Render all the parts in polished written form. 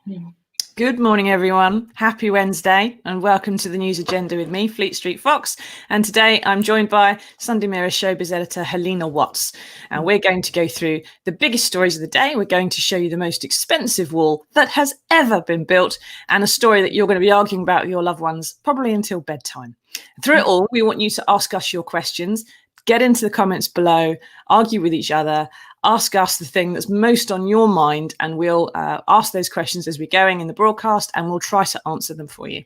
Mm. Good morning, everyone. Happy Wednesday and welcome to the News Agenda with me, Fleet Street Fox. And today I'm joined by Sunday Mirror showbiz editor Halina Watts. And we're going to go through the biggest stories of the day. We're going to show you the most expensive wall that has ever been built and a story that you're going to be arguing about with your loved ones probably until bedtime. Through it all, we want you to ask us your questions, get into the comments below, argue with each other, ask us the thing that's most on your mind, and we'll ask those questions as we're going in the broadcast, and we'll try to answer them for you.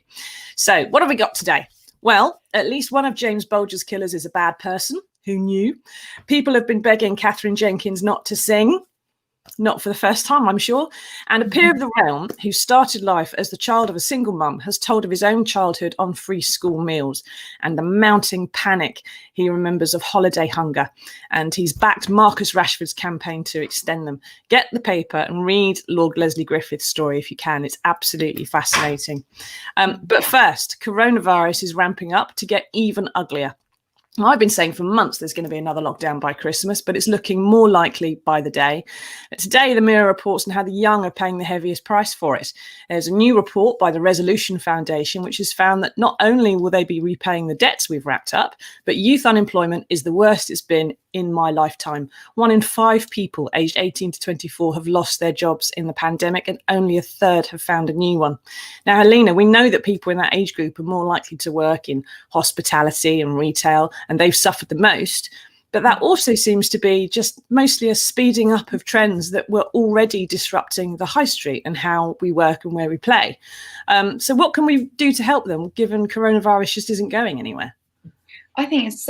So what have we got today? Well, at least one of James Bulger's killers is a bad person. Who knew? People have been begging Catherine Jenkins not to sing. Not for the first time, I'm sure. And a peer of the realm who started life as the child of a single mum has told of his own childhood on free school meals and the mounting panic he remembers of holiday hunger. And he's backed Marcus Rashford's campaign to extend them. Get the paper and read Lord Leslie Griffith's story if you can. It's absolutely fascinating. But first, coronavirus is ramping up to get even uglier. I've been saying for months there's going to be another lockdown by Christmas, but it's looking more likely by the day. Today, the Mirror reports on how the young are paying the heaviest price for it. There's a new report by the Resolution Foundation, which has found that not only will they be repaying the debts we've racked up, but youth unemployment is the worst it's been in my lifetime. 1 in 5 people aged 18 to 24 have lost their jobs in the pandemic, and only a third have found a new one. Now, Halina, we know that people in that age group are more likely to work in hospitality and retail, and they've suffered the most. But that also seems to be just mostly a speeding up of trends that were already disrupting the high street and how we work and where we play. So what can we do to help them, given coronavirus just isn't going anywhere? I think it's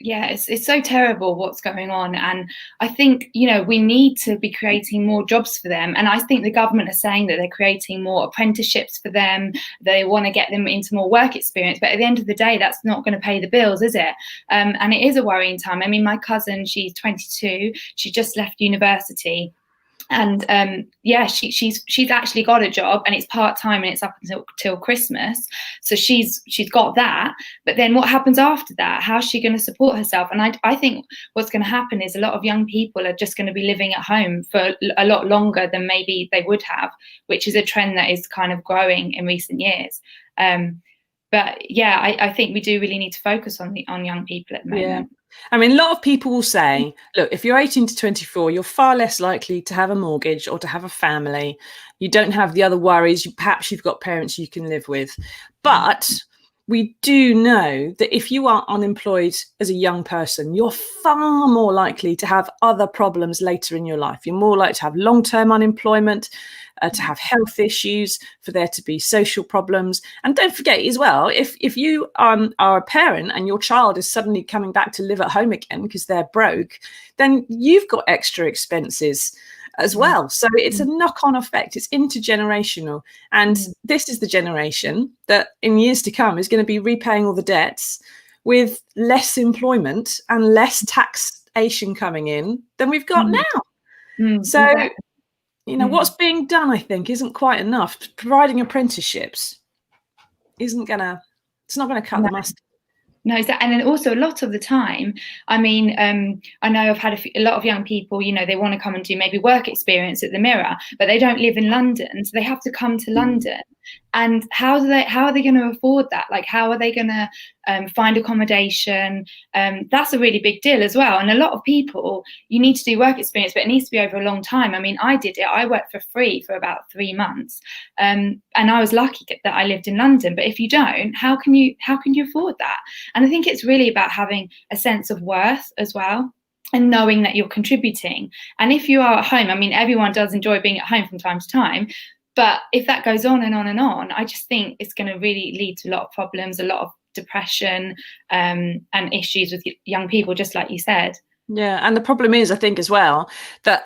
it's so terrible what's going on. And I think, we need to be creating more jobs for them. And I think the government are saying that they're creating more apprenticeships for them. They want to get them into more work experience. But at the end of the day, that's not going to pay the bills, is it? And it is a worrying time. I mean, my cousin, she's 22. She just left university. And she's actually got a job, and it's part-time, and it's up until Christmas. So she's got that. But then what happens after that? How's she going to support herself? And I think what's going to happen is a lot of young people are just going to be living at home for a lot longer than maybe they would have, which is a trend that is kind of growing in recent years. I think we do really need to focus on young people at the moment. Yeah. I mean, a lot of people will say, look, if you're 18 to 24, you're far less likely to have a mortgage or to have a family. You don't have the other worries. Perhaps you've got parents you can live with. But we do know that if you are unemployed as a young person, you're far more likely to have other problems later in your life. You're more likely to have long-term unemployment, to have health issues, for there to be social problems. And don't forget as well, if you are a parent and your child is suddenly coming back to live at home again because they're broke, then you've got extra expenses as well. So it's a knock-on effect. It's intergenerational. And this is the generation that in years to come is going to be repaying all the debts with less employment and less taxation coming in than we've got now. So, what's being done, I think, isn't quite enough. Providing apprenticeships it's not going to cut the mustard. No, exactly. And then also a lot of the time, I mean, I know I've had a lot of young people, they want to come and do maybe work experience at the Mirror, but they don't live in London. So they have to come to London. And how are they going to afford that? Like, how are they going to find accommodation? That's a really big deal as well. And a lot of people, you need to do work experience, but it needs to be over a long time. I mean, I did it. I worked for free for about 3 months. And I was lucky that I lived in London. But if you don't, how can you afford that? And I think it's really about having a sense of worth as well, and knowing that you're contributing. And if you are at home, I mean, everyone does enjoy being at home from time to time. But if that goes on and on and on, I just think it's going to really lead to a lot of problems, a lot of depression, and issues with young people, just like you said. Yeah, and the problem is, I think as well, that,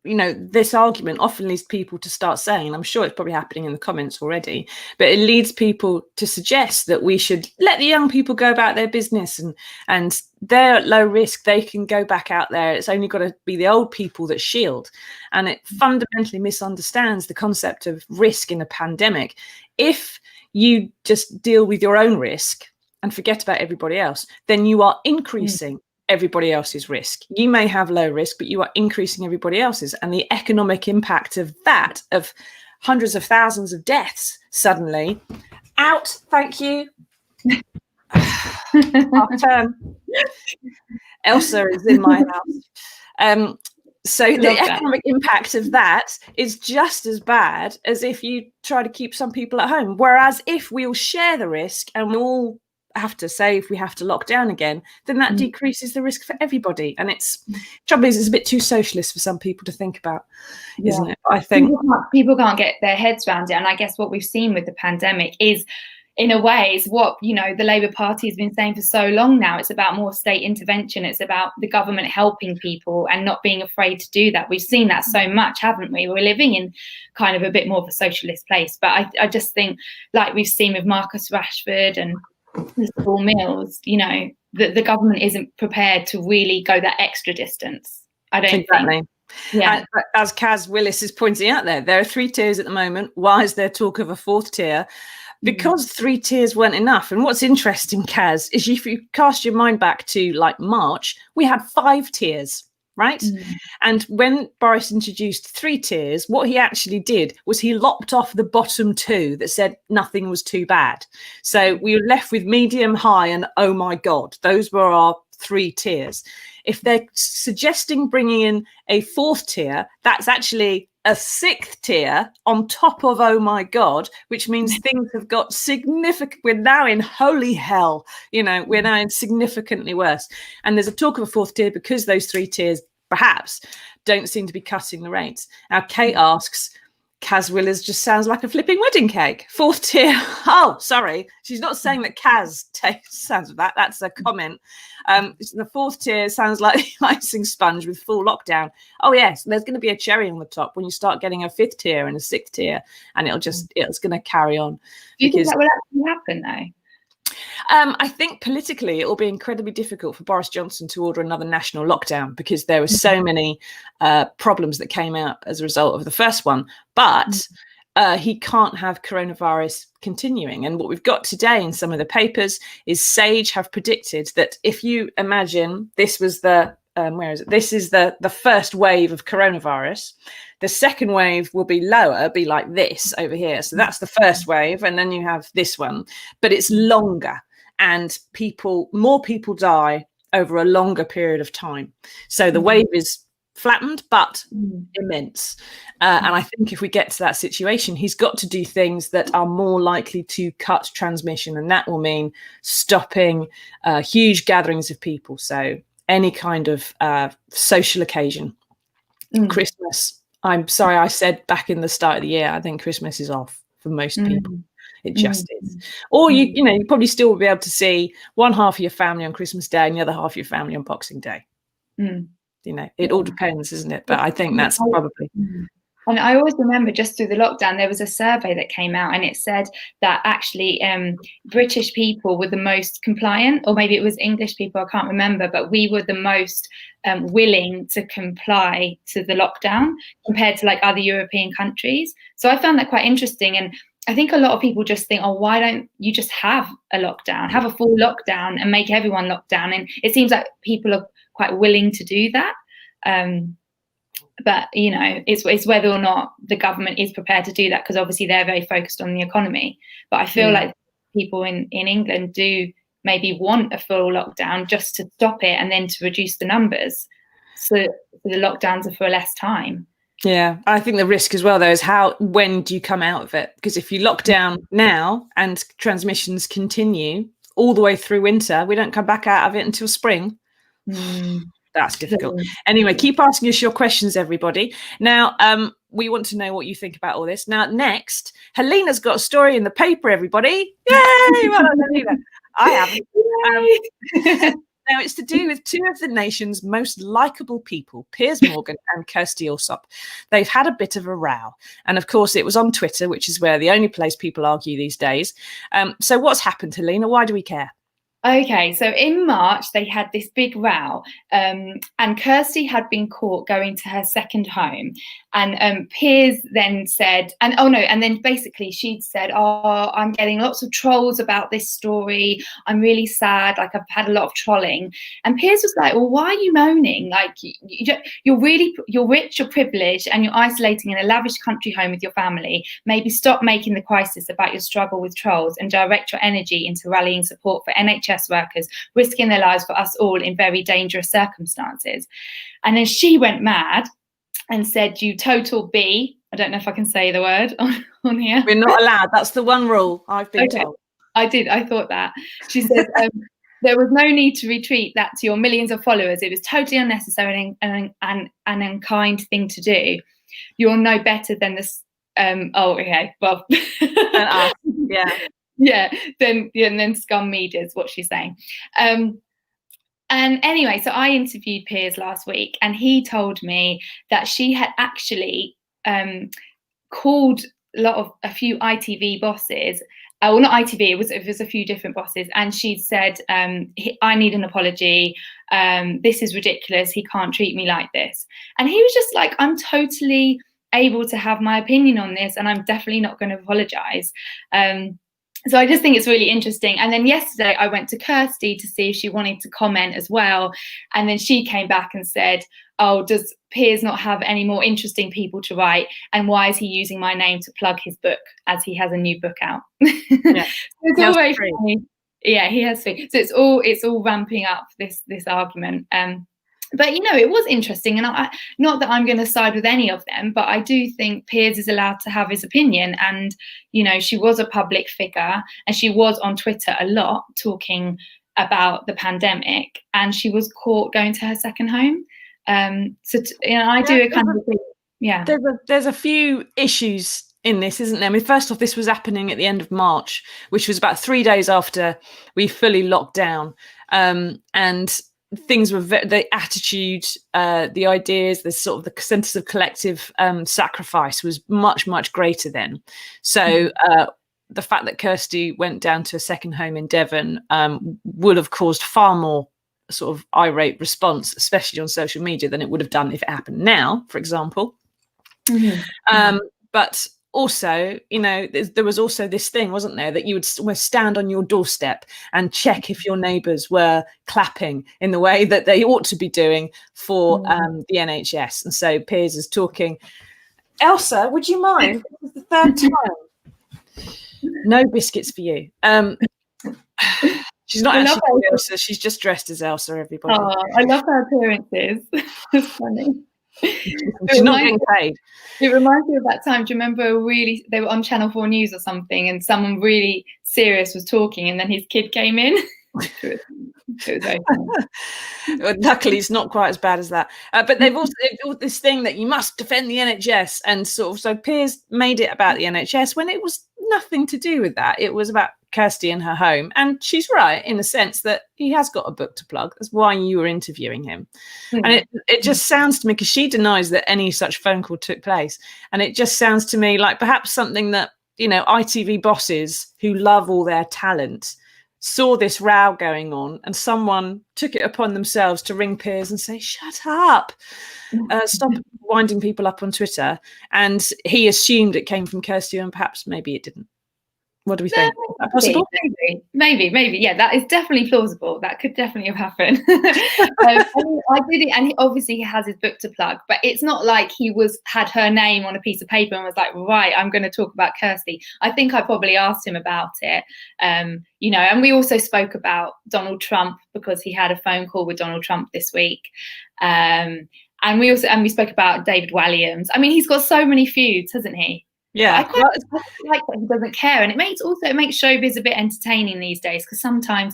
this argument often leads people to start saying, and I'm sure it's probably happening in the comments already, but it leads people to suggest that we should let the young people go about their business and they're at low risk. They can go back out there. It's only got to be the old people that shield. And it fundamentally misunderstands the concept of risk in a pandemic. If you just deal with your own risk and forget about everybody else, then you are increasing everybody else's risk. You may have low risk, but you are increasing everybody else's. And the economic impact of that, of hundreds of thousands of deaths suddenly. Out, thank you. Half term. Elsa is in my house. So the economic impact of that is just as bad as if you try to keep some people at home. Whereas if we all share the risk and we all have to say if we have to lock down again, then that decreases the risk for everybody. And trouble is, it's a bit too socialist for some people to think about, isn't it? I think people can't get their heads around it. And I guess what we've seen with the pandemic is, in a way, is what, you know, the Labour Party has been saying for so long now. It's about more state intervention. It's about the government helping people and not being afraid to do that. We've seen that so much, haven't we? We're living in kind of a bit more of a socialist place. But I just think, like we've seen with Marcus Rashford and the school meals, you know, the government isn't prepared to really go that extra distance. I don't think. Yeah. As Kaz Willis is pointing out there are 3 tiers at the moment. Why is there talk of a 4th tier? Because 3 tiers weren't enough. And what's interesting, Kaz, is if you cast your mind back to like March, we had 5 tiers, right? And when Boris introduced 3 tiers, what he actually did was he lopped off the bottom 2 that said nothing was too bad. So we were left with medium, high, and oh my God, those were our 3 tiers. If they're suggesting bringing in a 4th tier, that's actually a 6th tier on top of oh my God, which means things have got significant. We're now in holy hell, you know, we're now in significantly worse. And there's a talk of a 4th tier because those 3 tiers perhaps don't seem to be cutting the rates. Now, Kate asks, Kaz Willers just sounds like a flipping wedding cake. 4th tier. Oh, sorry. She's not saying that Kaz sounds like that. That's a comment. The 4th tier sounds like the icing sponge with full lockdown. Oh, yes. There's going to be a cherry on the top when you start getting a 5th tier and a 6th tier, and it's going to carry on. Do you think that will actually happen, though? I think politically it will be incredibly difficult for Boris Johnson to order another national lockdown because there were so many problems that came out as a result of the first one. But he can't have coronavirus continuing. And what we've got today in some of the papers is Sage have predicted that if you imagine this was the this is the first wave of coronavirus. The second wave will be lower, be like this over here. So that's the first wave. And then you have this one, but it's longer and more people die over a longer period of time. So the wave is flattened, but immense. And I think if we get to that situation, he's got to do things that are more likely to cut transmission. And that will mean stopping huge gatherings of people. So any kind of social occasion, Christmas. I'm sorry, I said back in the start of the year, I think Christmas is off for most people. It just is. Or you know, you probably still will be able to see one half of your family on Christmas Day and the other half of your family on Boxing Day. You know, it all depends, isn't it? But I think that's probably. And I always remember just through the lockdown, there was a survey that came out and it said that actually British people were the most compliant, or maybe it was English people, I can't remember, but we were the most willing to comply to the lockdown compared to like other European countries. So I found that quite interesting. And I think a lot of people just think, oh, why don't you just have a lockdown, have a full lockdown and make everyone lock down? And it seems like people are quite willing to do that. But, you know, it's whether or not the government is prepared to do that, because obviously they're very focused on the economy. But I feel like people in England do maybe want a full lockdown just to stop it and then to reduce the numbers. So the lockdowns are for less time. Yeah, I think the risk as well, though, is when do you come out of it? Because if you lock down now and transmissions continue all the way through winter, we don't come back out of it until spring. That's difficult. Anyway, keep asking us your questions, everybody. Now, we want to know what you think about all this. Now, next, Halina's got a story in the paper, everybody. Yay! Well done, Halina. I haven't. Now, it's to do with 2 of the nation's most likeable people, Piers Morgan and Kirstie Allsopp. They've had a bit of a row. And, of course, it was on Twitter, which is where the only place people argue these days. So what's happened, Halina? Why do we care? Okay, so in March they had this big row, and Kirstie had been caught going to her second home, and Piers then said, and then basically she'd said, "Oh, I'm getting lots of trolls about this story. I'm really sad. Like I've had a lot of trolling." And Piers was like, "Well, why are you moaning? Like you're rich, you're privileged, and you're isolating in a lavish country home with your family. Maybe stop making the crisis about your struggle with trolls and direct your energy into rallying support for NHS workers risking their lives for us all in very dangerous circumstances." And then she went mad and said, "You total B." I don't know if I can say the word on here. We're not allowed. That's the one rule I've been told. I thought that. She said, "There was no need to retweet that to your millions of followers. It was totally unnecessary and an unkind thing to do. You're no better than this." Oh, okay. Well, yeah. Yeah, then scum media is what she's saying. And anyway, so I interviewed Piers last week, and he told me that she had actually called a few ITV bosses. Well, not ITV. It was a few different bosses, and she said, "I need an apology. This is ridiculous. He can't treat me like this." And he was just like, "I'm totally able to have my opinion on this, and I'm definitely not going to apologize." So I just think it's really interesting. And then yesterday I went to Kirstie to see if she wanted to comment as well. And then she came back and said, "Oh, does Piers not have any more interesting people to write? And why is he using my name to plug his book as he has a new book out?" Yeah. It's all very funny. Yeah, he has three. So it's all ramping up this argument. But it was interesting, and not that I'm going to side with any of them, but I do think Piers is allowed to have his opinion. And she was a public figure, and she was on Twitter a lot talking about the pandemic, and she was caught going to her second home. I do a kind of yeah. There's a few issues in this, isn't there? I mean, first off, this was happening at the end of March, which was about 3 days after we fully locked down, and things were the attitude, the ideas, the sort of the sense of collective sacrifice was much greater then. So the fact that Kirstie went down to a second home in Devon would have caused far more sort of irate response, especially on social media, than it would have done if it happened now, for example. But also, there was also this thing, wasn't there, that you would stand on your doorstep and check if your neighbours were clapping in the way that they ought to be doing for the NHS. And so Piers is talking. Elsa, would you mind? This is the third time. No biscuits for you. She's not actually called Elsa. She's just dressed as Elsa, everybody. Oh, I love her appearances. It's funny. She's not getting paid. It reminds me of that time. Do you remember they were on Channel 4 News or something, and someone really serious was talking, and then his kid came in? It was very funny. Luckily, it's not quite as bad as that. But they've also this thing that you must defend the NHS, and so Piers made it about the NHS when it was nothing to do with that. It was about Kirstie and her home, and she's right in the sense that he has got a book to plug. That's why you were interviewing him. And it just sounds to me, because she denies that any such phone call took place, and it just sounds to me like perhaps something that ITV bosses who love all their talent saw this row going on, and someone took it upon themselves to ring Piers and say, "Shut up, stop winding people up on Twitter." And he assumed it came from Kirstie, and perhaps maybe it didn't. What do we think? Is that possible? Maybe. Yeah, that is definitely plausible. That could definitely have happened. I did it, and obviously he has his book to plug, but it's not like he had her name on a piece of paper and was like, "Right, I'm going to talk about Kirstie." I think I probably asked him about it, and we also spoke about Donald Trump, because he had a phone call with Donald Trump this week. And we spoke about David Walliams. I mean, he's got so many feuds, hasn't he? Yeah, I quite like that he doesn't care, and it makes showbiz a bit entertaining these days, because sometimes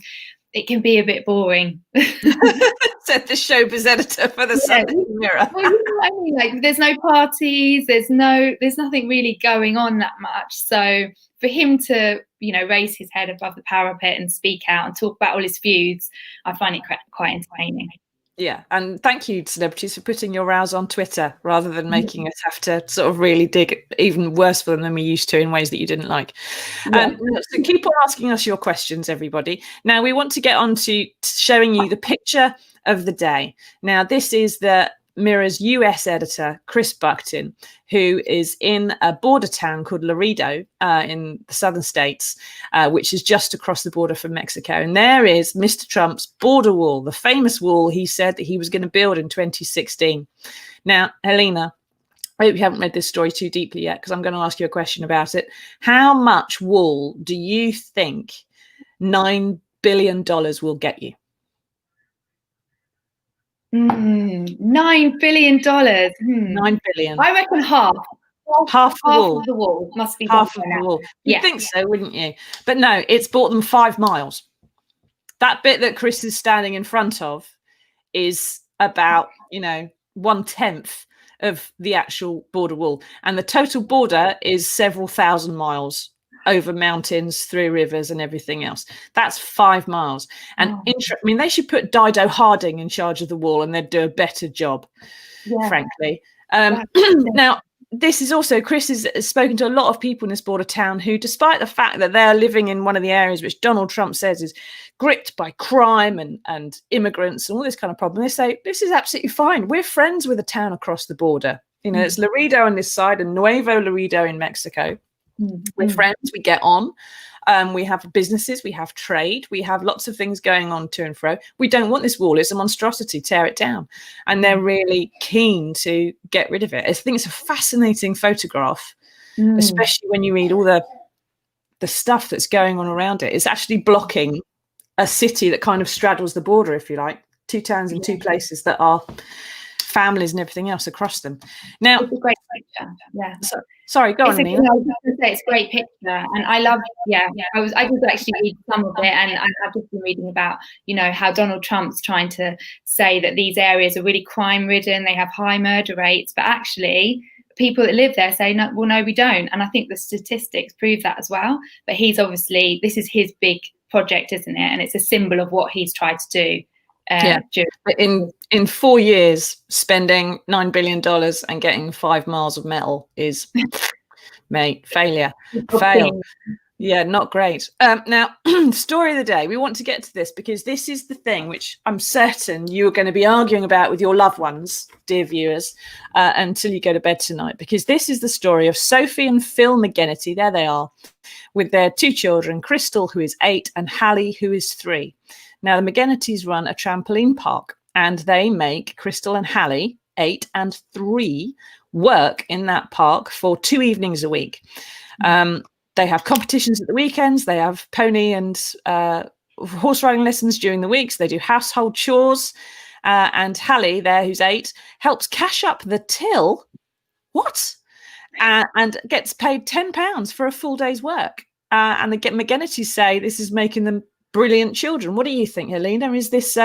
it can be a bit boring. Said the showbiz editor for the Sunday Mirror. Well, I mean, like, there's no parties, there's nothing really going on that much. So for him to raise his head above the parapet and speak out and talk about all his feuds, I find it quite entertaining. Yeah, and thank you, celebrities, for putting your rows on Twitter rather than making us have to sort of really dig even worse for them than we used to in ways that you didn't like. Yeah. So keep on asking us your questions, everybody. Now, we want to get on to showing you the picture of the day. Now, this is the Mirror's US editor, Chris Buckton, who is in a border town called Laredo in the southern states, which is just across the border from Mexico. And there is Mr. Trump's border wall, the famous wall he said that he was going to build in 2016. Now, Halina, I hope you haven't read this story too deeply yet, because I'm going to ask you a question about it. How much wool do you think $9 billion will get you? $9 billion. $9 billion. I reckon half. Half Of the wall must be half of the wall. You'd think so, wouldn't you? But no, it's bought them 5 miles. That bit that Chris is standing in front of is about, 1/10 of the actual border wall. And the total border is several thousand miles over mountains, through rivers and everything else. That's 5 miles. And they should put Dido Harding in charge of the wall and they'd do a better job, frankly. Now, this is also, Chris has spoken to a lot of people in this border town who, despite the fact that they're living in one of the areas which Donald Trump says is gripped by crime and immigrants and all this kind of problem, they say, this is absolutely fine. We're friends with a town across the border. It's Laredo on this side and Nuevo Laredo in Mexico. We're friends, we get on. We have businesses, we have trade, we have lots of things going on to and fro. We don't want this wall. It's a monstrosity. Tear it down. And they're really keen to get rid of it. I think it's a fascinating photograph, especially when you read all the stuff that's going on around it. It's actually blocking a city that kind of straddles the border, if you like. 2 towns in 2 places that are families and everything else across them. Now, it's a great picture. Yeah. Sorry, go on, Nina. I was just going to say it's a great picture, and I love. I did actually read some of it, and I've just been reading about how Donald Trump's trying to say that these areas are really crime-ridden, they have high murder rates, but actually people that live there say no, we don't, and I think the statistics prove that as well. But he's obviously, this is his big project, isn't it? And it's a symbol of what he's tried to do. In 4 years, spending $9 billion and getting 5 miles of metal is, mate, failure. Fail. Yeah, not great. Now, story of the day. We want to get to this because this is the thing which I'm certain you are going to be arguing about with your loved ones, dear viewers, until you go to bed tonight. Because this is the story of Sophie and Phil McGinnity. There they are, with their 2 children, Crystal, who is 8, and Hallie, who is 3. Now, the McGinnities run a trampoline park, and they make Crystal and Hallie, 8 and 3, work in that park for 2 evenings a week. They have competitions at the weekends. They have pony and horse riding lessons during the weeks. They do household chores. And Hallie, there, who's 8, helps cash up the till. What? And gets paid £10 for a full day's work. And the McGinnities say this is making them brilliant children. What do you think, Halina? Is this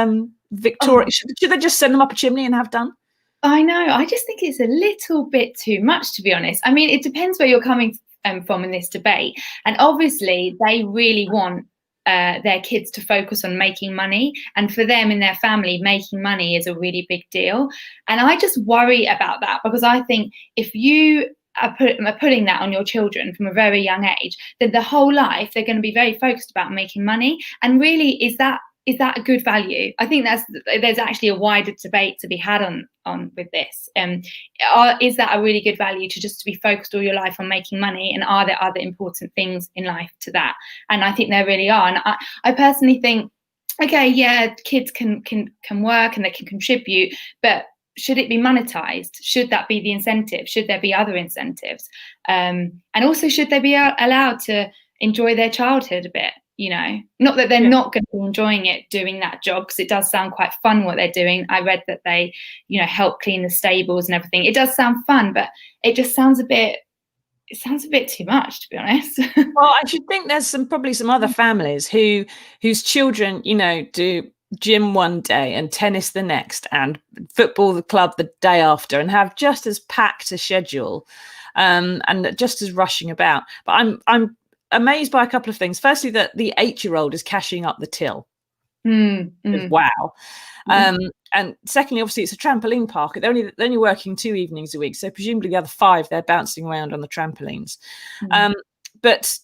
Victoria? Should they just send them up a chimney and have done? I know. I just think it's a little bit too much, to be honest. I mean, it depends where you're coming from in this debate. And obviously, they really want their kids to focus on making money. And for them in their family, making money is a really big deal. And I just worry about that because I think if you are putting that on your children from a very young age, then the whole life they're going to be very focused about making money. And really, is that a good value? I think there's actually a wider debate to be had on with this. Is that a really good value to be focused all your life on making money? And are there other important things in life to that? And I think there really are. And I personally think, okay, yeah, kids can work and they can contribute, but should it be monetized? Should that be the incentive? Should there be other incentives? And also, should they be allowed to enjoy their childhood a bit? Not that they're not going to be enjoying it doing that job, because it does sound quite fun what they're doing. I read that they, help clean the stables and everything. It does sound fun, but it just sounds a bit too much, to be honest. Well, I should think there's probably some other families whose children, do gym one day and tennis the next and football the club the day after and have just as packed a schedule and just as rushing about. But I'm amazed by a couple of things. Firstly, that the 8-year-old is cashing up the till. Wow. And secondly, obviously, it's a trampoline park. They're only working 2 evenings a week, so presumably the other 5 they're bouncing around on the trampolines. But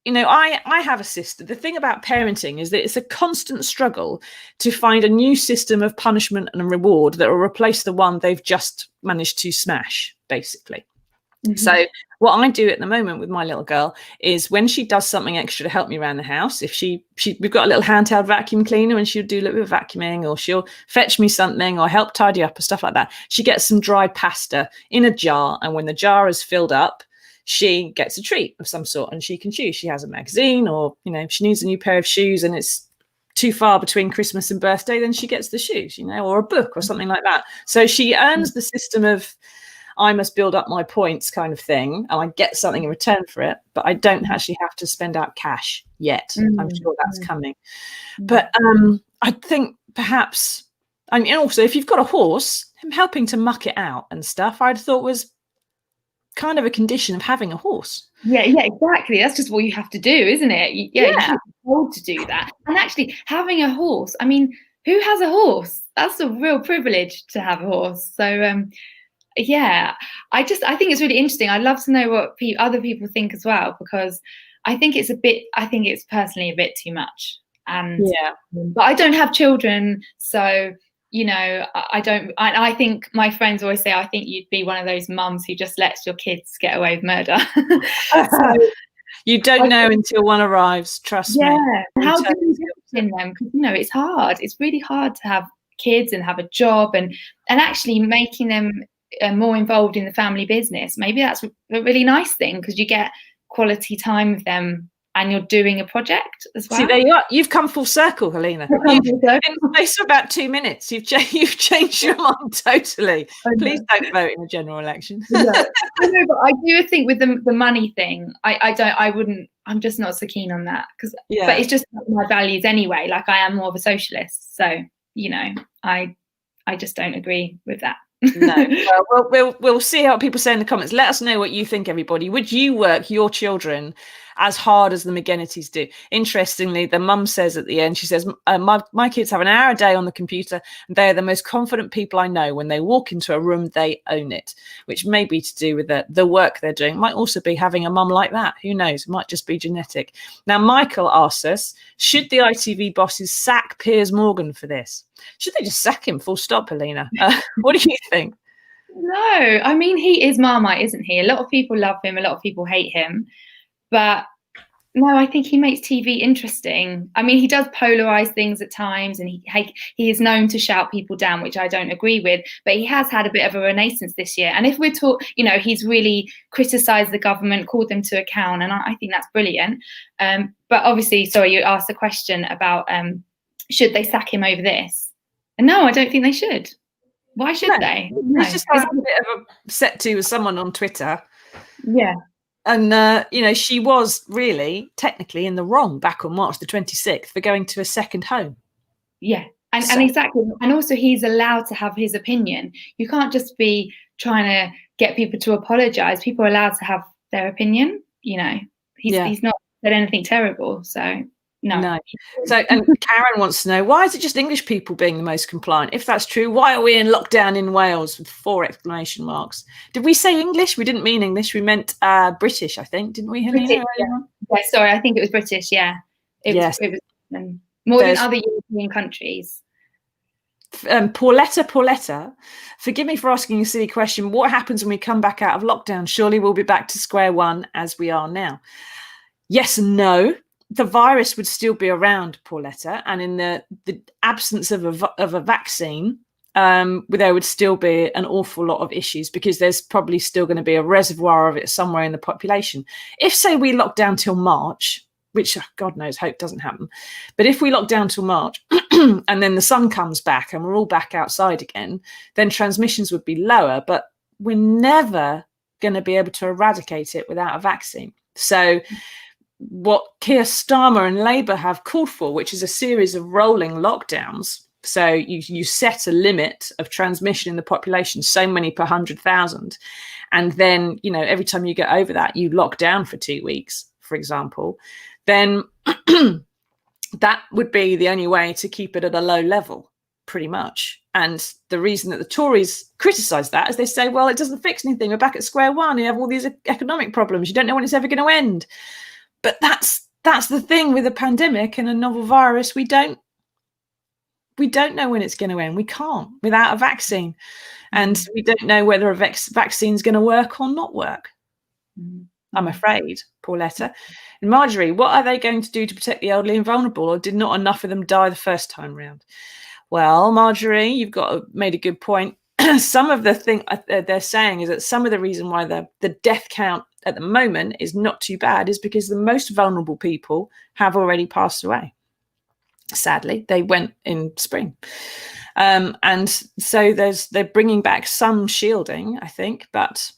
I have a sister. The thing about parenting is that it's a constant struggle to find a new system of punishment and reward that will replace the one they've just managed to smash, basically. So what I do at the moment with my little girl is when she does something extra to help me around the house, if we've got a little handheld vacuum cleaner and she'll do a little bit of vacuuming, or she'll fetch me something or help tidy up or stuff like that. She gets some dried pasta in a jar, and when the jar is filled up, she gets a treat of some sort and she can choose. She has a magazine, or, if she needs a new pair of shoes and it's too far between Christmas and birthday, then she gets the shoes, or a book or something like that. So she earns the system of, I must build up my points kind of thing, and I get something in return for it, but I don't actually have to spend out cash yet. I'm sure that's coming. But I think perhaps, also if you've got a horse, helping to muck it out and stuff, I'd thought was kind of a condition of having a horse. Yeah, exactly. That's just what you have to do, isn't it? You can't be told to do that. And actually, having a horse, who has a horse? That's a real privilege to have a horse. So I think it's really interesting. I'd love to know what other people think as well, because I think it's personally a bit too much. But I don't have children, so I don't. I think my friends always say, I think you'd be one of those mums who just lets your kids get away with murder. So, you don't know until one arrives. Trust me. Yeah, how do you in them? Because it's hard. It's really hard to have kids and have a job, and actually making them more involved in the family business. Maybe that's a really nice thing, because you get quality time with them and you're doing a project as well. See, there you are. You've come full circle, Halina. In the space of about 2 minutes, you've changed your mind totally. Please don't vote in a general election. I know, but I do think with the money thing, I'm just not so keen on that, but it's just my values anyway. Like, I am more of a socialist, so I just don't agree with that. No, well, we'll see how people say in the comments. Let us know what you think, everybody. Would you work your children as hard as the McGinnities do? Interestingly, the mum says at the end, she says, my kids have an hour a day on the computer, and they are the most confident people I know. When they walk into a room, they own it, which may be to do with the work they're doing. Might also be having a mum like that. Who knows? It might just be genetic. Now, Michael asks us, should the ITV bosses sack Piers Morgan for this? Should they just sack him full stop, Halina? What do you think? No, he is Marmite, isn't he? A lot of people love him, a lot of people hate him, but no, I think he makes TV interesting. He does polarize things at times, and he is known to shout people down, which I don't agree with, but he has had a bit of a renaissance this year. And if we're he's really criticized the government, called them to account, and I think that's brilliant. But obviously, sorry, you asked a question about should they sack him over this? And no, I don't think they should. Why should they? No. It's just a bit of a set to with someone on Twitter. Yeah. And, she was really technically in the wrong back on March the 26th for going to a second home. Yeah. And exactly. And also, he's allowed to have his opinion. You can't just be trying to get people to apologize. People are allowed to have their opinion. He's not said anything terrible. So no. So, and Karen wants to know, why is it just English people being the most compliant? If that's true, why are we in lockdown in Wales with 4 exclamation marks? Did we say English? We didn't mean English. We meant British, I think, didn't we, Halina? Yeah, sorry, I think it was British. Yeah, it was more than other European countries. Pauletta, forgive me for asking a silly question. What happens when we come back out of lockdown? Surely we'll be back to square one as we are now. Yes and no. The virus would still be around, Pauletta, and in the absence of a vaccine, there would still be an awful lot of issues, because there's probably still going to be a reservoir of it somewhere in the population. If, say, we lock down till March, which God knows, hope doesn't happen, but if we lock down till March and then the sun comes back and we're all back outside again, then transmissions would be lower, but we're never going to be able to eradicate it without a vaccine. So what Keir Starmer and Labour have called for, which is a series of rolling lockdowns. So you set a limit of transmission in the population, so many per 100,000. And then, every time you get over that, you lock down for 2 weeks, for example. Then that would be the only way to keep it at a low level, pretty much. And the reason that the Tories criticise that is they say, well, it doesn't fix anything. We're back at square one. You have all these economic problems. You don't know when it's ever going to end. But that's the thing with a pandemic and a novel virus. We don't know when it's going to end. We can't without a vaccine. And we don't know whether a vaccine is going to work or not work. I'm afraid, Pauletta. And Marjorie, what are they going to do to protect the elderly and vulnerable, or did not enough of them die the first time round? Well, Marjorie, you've made a good point. Some of the thing they're saying is that some of the reason why the death count at the moment is not too bad is because the most vulnerable people have already passed away. Sadly, they went in spring. And so they're bringing back some shielding, I think, but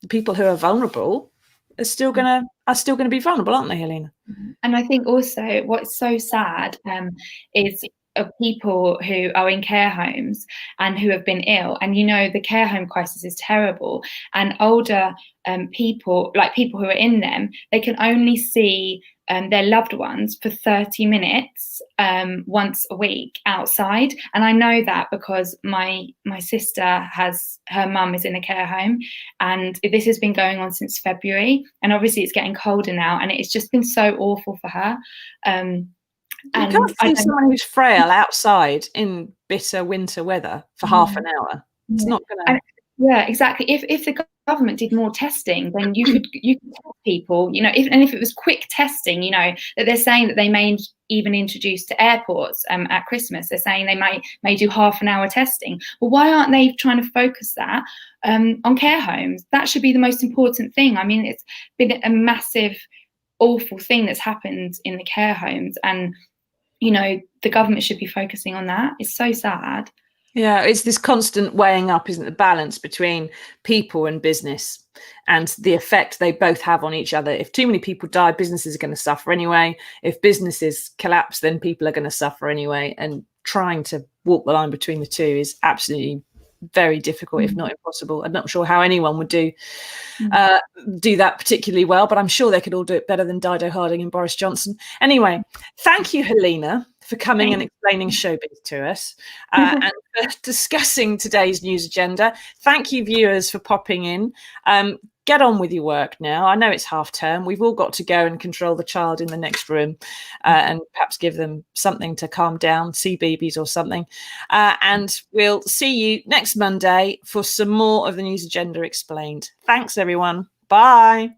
the people who are vulnerable are still going to be vulnerable, aren't they, Halina? And I think also what's so sad is of people who are in care homes and who have been ill. And, you know, the care home crisis is terrible. And older people, like people who are in them, they can only see their loved ones for 30 minutes once a week outside. And I know that because my sister her mum is in a care home, and this has been going on since February. And obviously it's getting colder now, and it's just been so awful for her. You can't see someone who's frail outside in bitter winter weather for half an hour. It's not going to. Yeah, exactly. If the government did more testing, then you could tell people, you know, if it was quick testing, you know, that they're saying that they may even introduce to airports at Christmas. They're saying they may do half an hour testing. Well, why aren't they trying to focus that on care homes? That should be the most important thing. I mean, it's been a massive, awful thing that's happened in the care homes, and you know, the government should be focusing on that. It's so sad. Yeah, it's this constant weighing up, isn't it, the balance between people and business and the effect they both have on each other. If too many people die, businesses are going to suffer anyway. If businesses collapse, then people are going to suffer anyway. And trying to walk the line between the two is absolutely very difficult, if not impossible. I'm not sure how anyone would do that particularly well, but I'm sure they could all do it better than Dido Harding and Boris Johnson. Anyway, thank you, Halina, for coming and explaining showbiz to us and for discussing today's news agenda. Thank you, viewers, for popping in. Get on with your work now. I know it's half term. We've all got to go and control the child in the next room and perhaps give them something to calm down, CBeebies or something. And we'll see you next Monday for some more of the news agenda explained. Thanks, everyone. Bye.